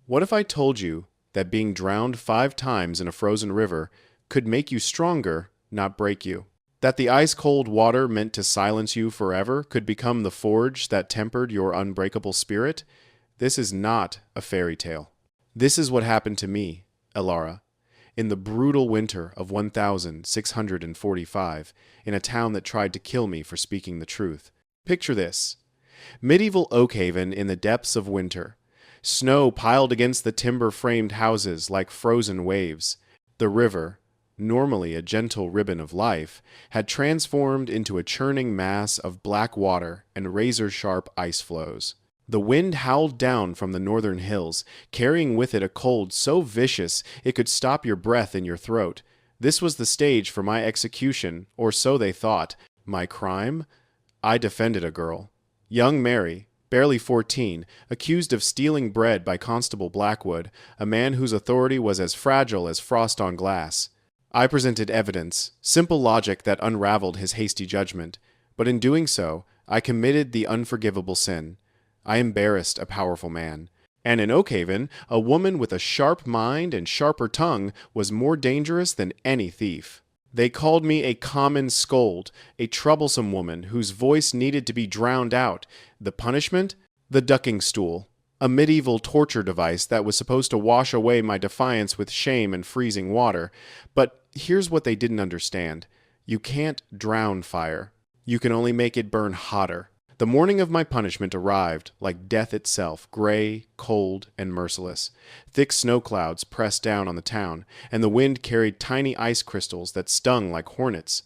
What if I told you that being drowned 5 times in a frozen river could make you stronger, not break you? That the ice-cold water meant to silence you forever could become the forge that tempered your unbreakable spirit? This is not a fairy tale. This is what happened to me, Elara, in the brutal winter of 1645, in a town that tried to kill me for speaking the truth. Picture this. Medieval Oakhaven in the depths of winter. Snow piled against the timber-framed houses like frozen waves. The river, normally a gentle ribbon of life, had transformed into a churning mass of black water and razor-sharp ice flows. The wind howled down from the northern hills, carrying with it a cold so vicious it could stop your breath in your throat. This was the stage for my execution, or so they thought. My crime? I defended a girl. Young Mary, barely 14, accused of stealing bread by Constable Blackwood, a man whose authority was as fragile as frost on glass. I presented evidence, simple logic that unraveled his hasty judgment, but in doing so, I committed the unforgivable sin. I embarrassed a powerful man. And in Oakhaven, a woman with a sharp mind and sharper tongue was more dangerous than any thief. They called me a common scold, a troublesome woman whose voice needed to be drowned out. The punishment? The ducking stool, a medieval torture device that was supposed to wash away my defiance with shame and freezing water. But here's what they didn't understand. You can't drown fire. You can only make it burn hotter. The morning of my punishment arrived, like death itself, gray, cold, and merciless. Thick snow clouds pressed down on the town, and the wind carried tiny ice crystals that stung like hornets.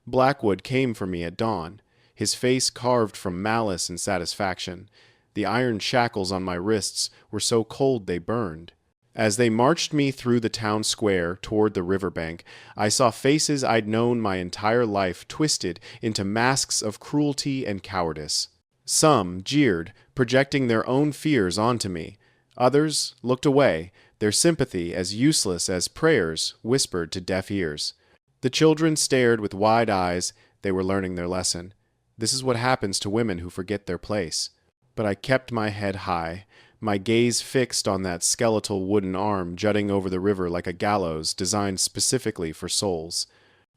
Blackwood came for me at dawn, his face carved from malice and satisfaction. The iron shackles on my wrists were so cold they burned. As they marched me through the town square toward the riverbank, I saw faces I'd known my entire life twisted into masks of cruelty and cowardice. Some jeered, projecting their own fears onto me. Others looked away, their sympathy as useless as prayers whispered to deaf ears. The children stared with wide eyes. They were learning their lesson. This is what happens to women who forget their place. But I kept my head high, my gaze fixed on that skeletal wooden arm jutting over the river like a gallows designed specifically for souls.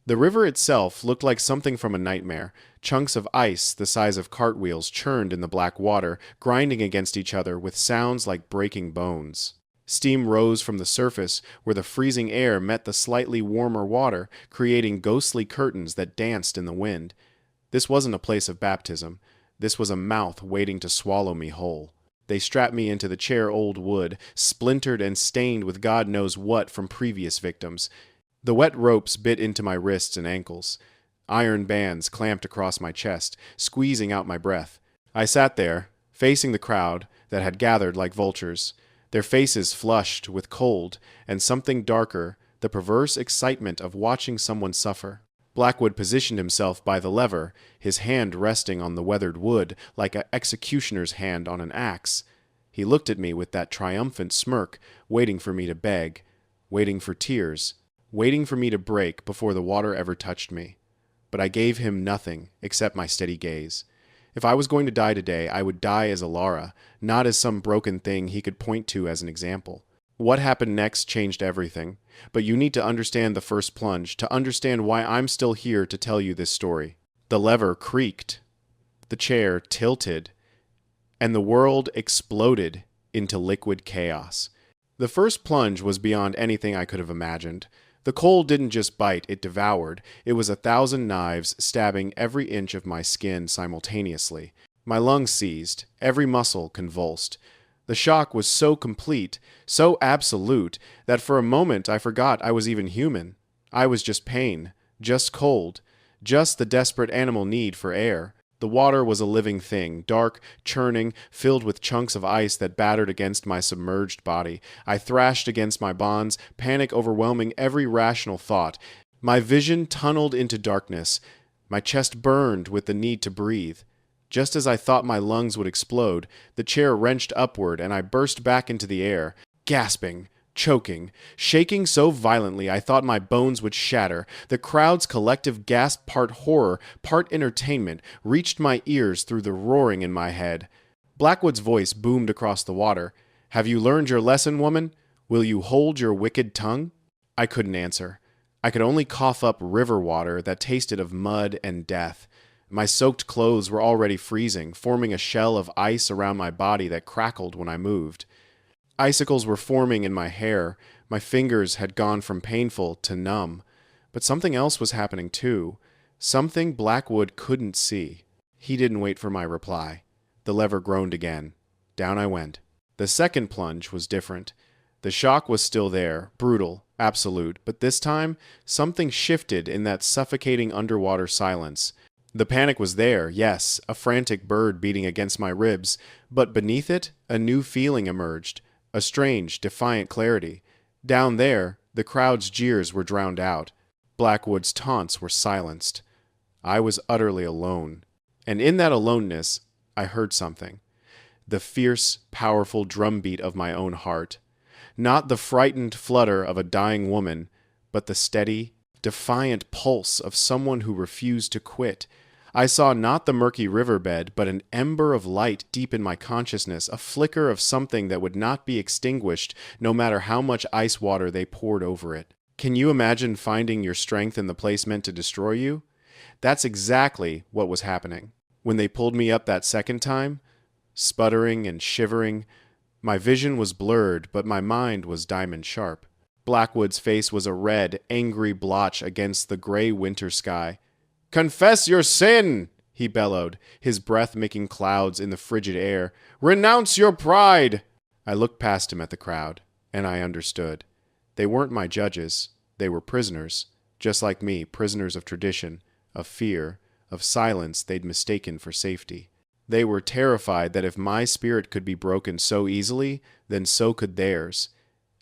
The river itself looked like something from a nightmare. Chunks of ice the size of cartwheels churned in the black water, grinding against each other with sounds like breaking bones. Steam rose from the surface where the freezing air met the slightly warmer water, creating ghostly curtains that danced in the wind. This wasn't a place of baptism. This was a mouth waiting to swallow me whole. They strapped me into the chair old wood, splintered and stained with God knows what from previous victims. The wet ropes bit into my wrists and ankles. Iron bands clamped across my chest, squeezing out my breath. I sat there, facing the crowd that had gathered like vultures, their faces flushed with cold and something darker, the perverse excitement of watching someone suffer. Blackwood positioned himself by the lever, his hand resting on the weathered wood like an executioner's hand on an axe. He looked at me with that triumphant smirk, waiting for me to beg, waiting for tears, waiting for me to break before the water ever touched me. But I gave him nothing except my steady gaze. If I was going to die today, I would die as Elara, not as some broken thing he could point to as an example. What happened next changed everything, but you need to understand the first plunge to understand why I'm still here to tell you this story. The lever creaked, the chair tilted, and the world exploded into liquid chaos. The first plunge was beyond anything I could have imagined. The cold didn't just bite, it devoured. It was 1,000 knives stabbing every inch of my skin simultaneously. My lungs seized, every muscle convulsed. The shock was so complete, so absolute, that for a moment I forgot I was even human. I was just pain, just cold, just the desperate animal need for air. The water was a living thing, dark, churning, filled with chunks of ice that battered against my submerged body. I thrashed against my bonds, panic overwhelming every rational thought. My vision tunneled into darkness. My chest burned with the need to breathe. Just as I thought my lungs would explode, the chair wrenched upward and I burst back into the air, gasping, choking, shaking so violently I thought my bones would shatter. The crowd's collective gasp, part horror, part entertainment, reached my ears through the roaring in my head. Blackwood's voice boomed across the water. Have you learned your lesson, woman? Will you hold your wicked tongue? I couldn't answer. I could only cough up river water that tasted of mud and death. My soaked clothes were already freezing, forming a shell of ice around my body that crackled when I moved. Icicles were forming in my hair. My fingers had gone from painful to numb. But something else was happening too. Something Blackwood couldn't see. He didn't wait for my reply. The lever groaned again. Down I went. The second plunge was different. The shock was still there, brutal, absolute, but this time, something shifted in that suffocating underwater silence. The panic was there, yes, a frantic bird beating against my ribs, but beneath it, a new feeling emerged, a strange, defiant clarity. Down there, the crowd's jeers were drowned out. Blackwood's taunts were silenced. I was utterly alone. And in that aloneness, I heard something. The fierce, powerful drumbeat of my own heart. Not the frightened flutter of a dying woman, but the steady, defiant pulse of someone who refused to quit. I saw not the murky riverbed, but an ember of light deep in my consciousness, a flicker of something that would not be extinguished no matter how much ice water they poured over it. Can you imagine finding your strength in the place meant to destroy you? That's exactly what was happening. When they pulled me up that second time, sputtering and shivering, my vision was blurred, but my mind was diamond sharp. Blackwood's face was a red, angry blotch against the gray winter sky. "Confess your sin!" he bellowed, his breath making clouds in the frigid air. "Renounce your pride!" I looked past him at the crowd, and I understood. They weren't my judges. They were prisoners, just like me, prisoners of tradition, of fear, of silence they'd mistaken for safety. They were terrified that if my spirit could be broken so easily, then so could theirs.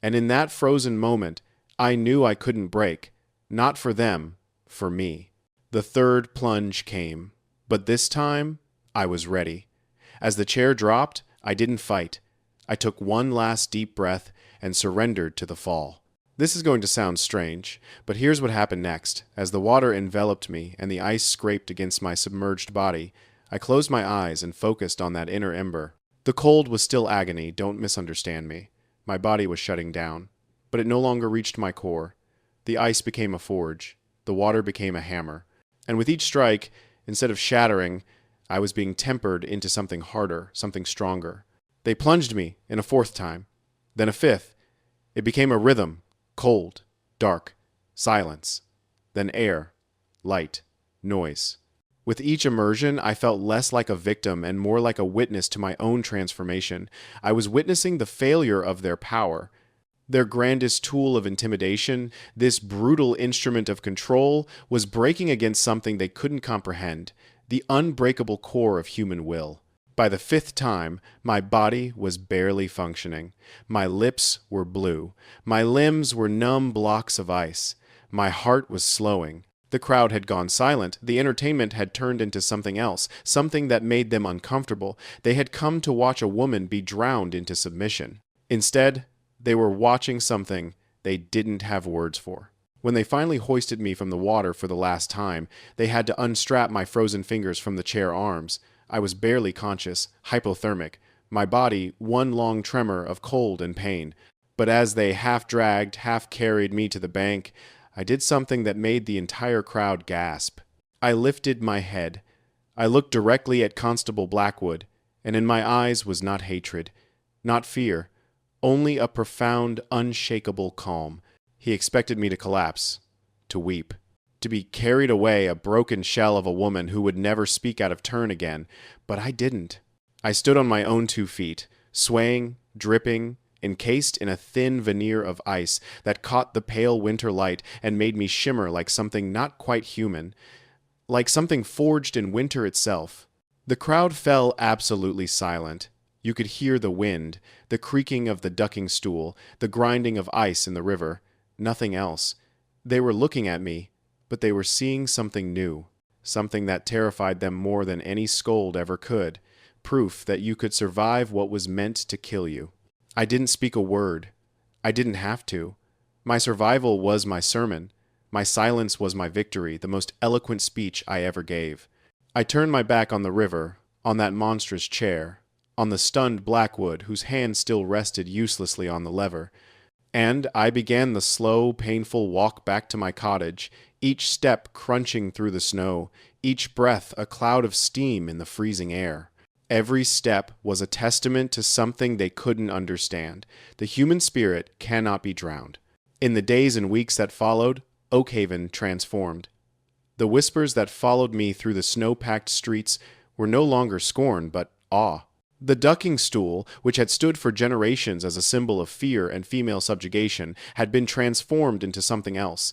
And in that frozen moment, I knew I couldn't break. Not for them, for me. The third plunge came. But this time, I was ready. As the chair dropped, I didn't fight. I took one last deep breath and surrendered to the fall. This is going to sound strange, but here's what happened next. As the water enveloped me and the ice scraped against my submerged body, I closed my eyes and focused on that inner ember. The cold was still agony, don't misunderstand me. My body was shutting down, but it no longer reached my core. The ice became a forge. The water became a hammer. And with each strike, instead of shattering, I was being tempered into something harder, something stronger. They plunged me in a fourth time, then a fifth. It became a rhythm, cold, dark, silence, then air, light, noise. With each immersion, I felt less like a victim and more like a witness to my own transformation. I was witnessing the failure of their power. Their grandest tool of intimidation, this brutal instrument of control, was breaking against something they couldn't comprehend, the unbreakable core of human will. By the fifth time, my body was barely functioning. My lips were blue. My limbs were numb blocks of ice. My heart was slowing. The crowd had gone silent. The entertainment had turned into something else, something that made them uncomfortable. They had come to watch a woman be drowned into submission. Instead, they were watching something they didn't have words for. When they finally hoisted me from the water for the last time, they had to unstrap my frozen fingers from the chair arms. I was barely conscious, hypothermic, my body one long tremor of cold and pain. But as they half-dragged, half-carried me to the bank, I did something that made the entire crowd gasp. I lifted my head. I looked directly at Constable Blackwood, and in my eyes was not hatred, not fear, only a profound, unshakable calm. He expected me to collapse, to weep, to be carried away, a broken shell of a woman who would never speak out of turn again, but I didn't. I stood on my own 2 feet, swaying, dripping, encased in a thin veneer of ice that caught the pale winter light and made me shimmer like something not quite human, like something forged in winter itself. The crowd fell absolutely silent. You could hear the wind, the creaking of the ducking stool, the grinding of ice in the river. Nothing else. They were looking at me, but they were seeing something new, something that terrified them more than any scold ever could, proof that you could survive what was meant to kill you. I didn't speak a word. I didn't have to. My survival was my sermon. My silence was my victory, the most eloquent speech I ever gave. I turned my back on the river, on that monstrous chair. on the stunned Blackwood, whose hand still rested uselessly on the lever. And I began the slow, painful walk back to my cottage, each step crunching through the snow, each breath a cloud of steam in the freezing air. Every step was a testament to something they couldn't understand. The human spirit cannot be drowned. In the days and weeks that followed, Oakhaven transformed. The whispers that followed me through the snow-packed streets were no longer scorn, but awe. The ducking stool, which had stood for generations as a symbol of fear and female subjugation, had been transformed into something else.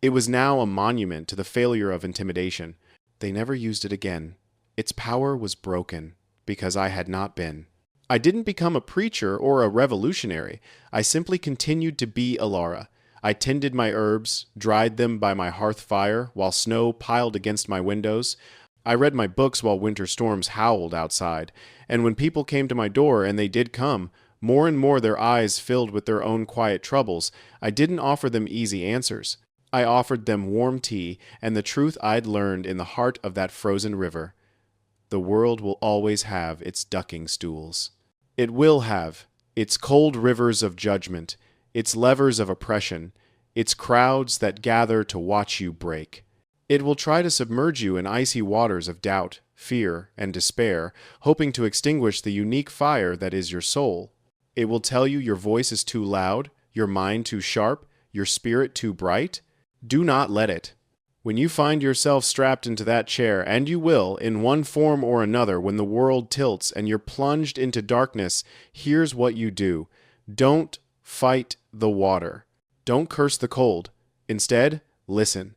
It was now a monument to the failure of intimidation. They never used it again. Its power was broken, because I had not been. I didn't become a preacher or a revolutionary. I simply continued to be Alara. I tended my herbs, dried them by my hearth fire while snow piled against my windows. I read my books while winter storms howled outside, and when people came to my door, and they did come, more and more their eyes filled with their own quiet troubles, I didn't offer them easy answers. I offered them warm tea and the truth I'd learned in the heart of that frozen river. The world will always have its ducking stools. It will have its cold rivers of judgment, its levers of oppression, its crowds that gather to watch you break. It will try to submerge you in icy waters of doubt, fear, and despair, hoping to extinguish the unique fire that is your soul. It will tell you your voice is too loud, your mind too sharp, your spirit too bright. Do not let it. When you find yourself strapped into that chair, and you will, in one form or another, when the world tilts and you're plunged into darkness, here's what you do. Don't fight the water. Don't curse the cold. Instead, listen.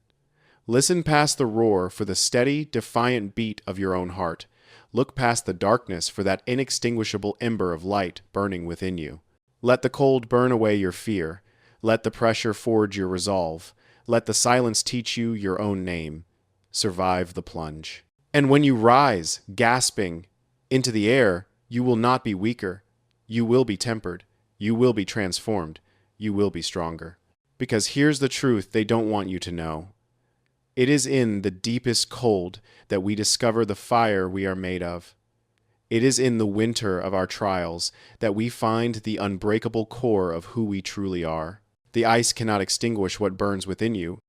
Listen past the roar for the steady, defiant beat of your own heart. Look past the darkness for that inextinguishable ember of light burning within you. Let the cold burn away your fear. Let the pressure forge your resolve. Let the silence teach you your own name. Survive the plunge. And when you rise, gasping, into the air, you will not be weaker. You will be tempered. You will be transformed. You will be stronger. Because here's the truth they don't want you to know. It is in the deepest cold that we discover the fire we are made of. It is in the winter of our trials that we find the unbreakable core of who we truly are. The ice cannot extinguish what burns within you.